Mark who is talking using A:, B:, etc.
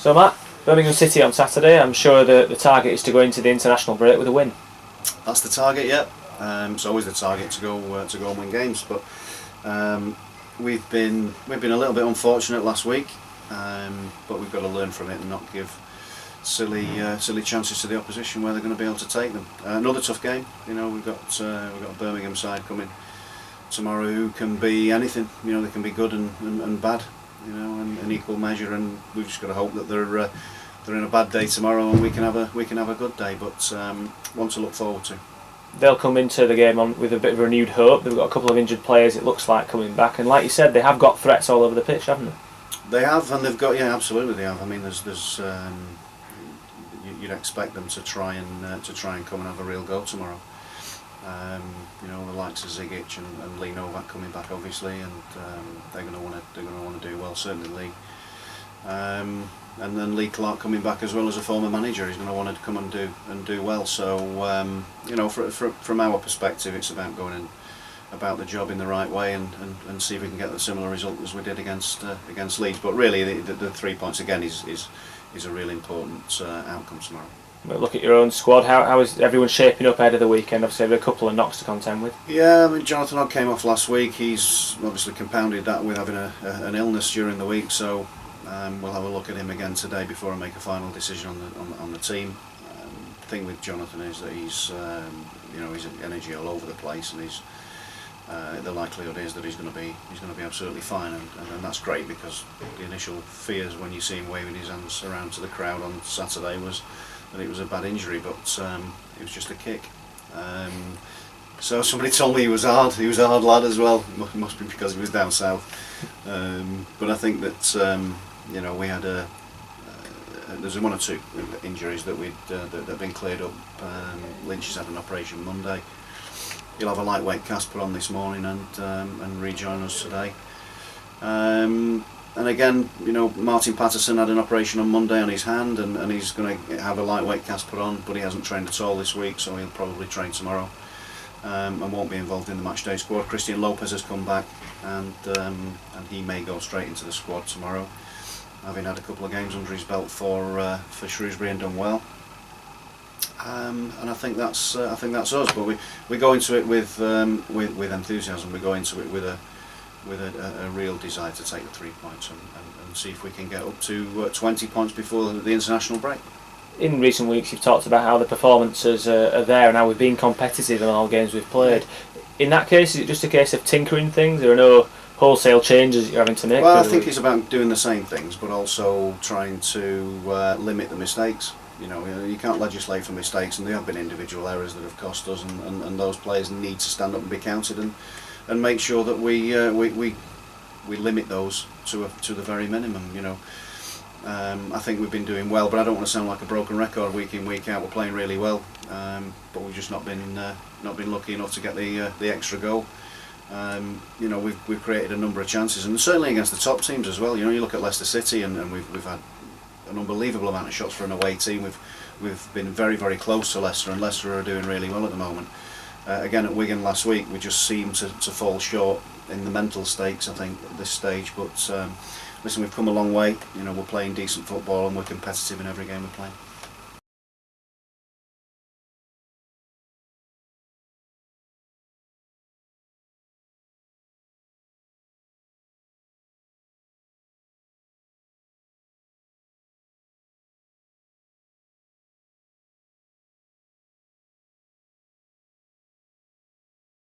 A: So Matt, Birmingham City on Saturday. I'm sure the target is to go into the international break with a win.
B: That's the target, yeah. It's always the target to go and win games, but we've been a little bit unfortunate last week, but we've got to learn from it and not give silly chances to the opposition where they're going to be able to take them. Another tough game. We've got a Birmingham side coming tomorrow who can be anything. They can be good and bad. In equal measure, and we've just got to hope that they're in a bad day tomorrow and we can have a good day. But one to look forward to.
A: They'll come into the game with a bit of renewed hope. They've got a couple of injured players, it looks like, coming back, and like you said, they have got threats all over the pitch, haven't they?
B: They have, and they've got, yeah, absolutely they have. I mean, there's you'd expect them to try and come and have a real go tomorrow. The likes of Zigic and Lee Novak coming back, obviously, and they're going to want to do well, certainly Lee. And then Lee Clark coming back as well as a former manager, he's going to want to come and do well. So from our perspective, it's about going in about the job in the right way and see if we can get a similar result as we did against Leeds. But really, the 3 points again is a really important outcome tomorrow.
A: But look at your own squad. How is everyone shaping up ahead of the weekend? Obviously, there are a couple of knocks to contend with.
B: Yeah, I mean, Jonathan Ogg came off last week. He's obviously compounded that with having an illness during the week. So we'll have a look at him again today before I make a final decision on the team. The thing with Jonathan is that he's energy all over the place, and the likelihood is that he's going to be absolutely fine, and that's great, because the initial fears when you see him waving his hands around to the crowd on Saturday was that it was a bad injury, but it was just a kick. So somebody told me he was hard. He was a hard lad as well. It must be because he was down south. But I think that we had there's one or two injuries that that have been cleared up. Lynch has had an operation Monday. He'll have a lightweight cast put on this morning and rejoin us today. And again, Martin Patterson had an operation on Monday on his hand, and he's going to have a lightweight cast put on, but he hasn't trained at all this week, so he'll probably train tomorrow and won't be involved in the matchday squad. Christian Lopez has come back, and he may go straight into the squad tomorrow, having had a couple of games under his belt for Shrewsbury and done well. And I think that's us. But we go into it with enthusiasm. We go into it with a real desire to take the 3 points and see if we can get up to 20 points before the international break.
A: In recent weeks, you've talked about how the performances are there and how we've been competitive in all games we've played. In that case, is it just a case of tinkering things? There are no wholesale changes you're having to make?
B: Well, I think it's about doing the same things, but also trying to limit the mistakes. You can't legislate for mistakes, and there have been individual errors that have cost us, and those players need to stand up and be counted and make sure that we limit those to the very minimum. I think we've been doing well, but I don't want to sound like a broken record week in, week out. We're playing really well, but we've just not been lucky enough to get the extra goal. We've created a number of chances, and certainly against the top teams as well. You look at Leicester City, and we've had an unbelievable amount of shots for an away team. We've been very, very close to Leicester, and Leicester are doing really well at the moment. Again at Wigan last week, we just seemed to fall short in the mental stakes, I think, at this stage. But listen, we've come a long way. We're playing decent football, and we're competitive in every game we play.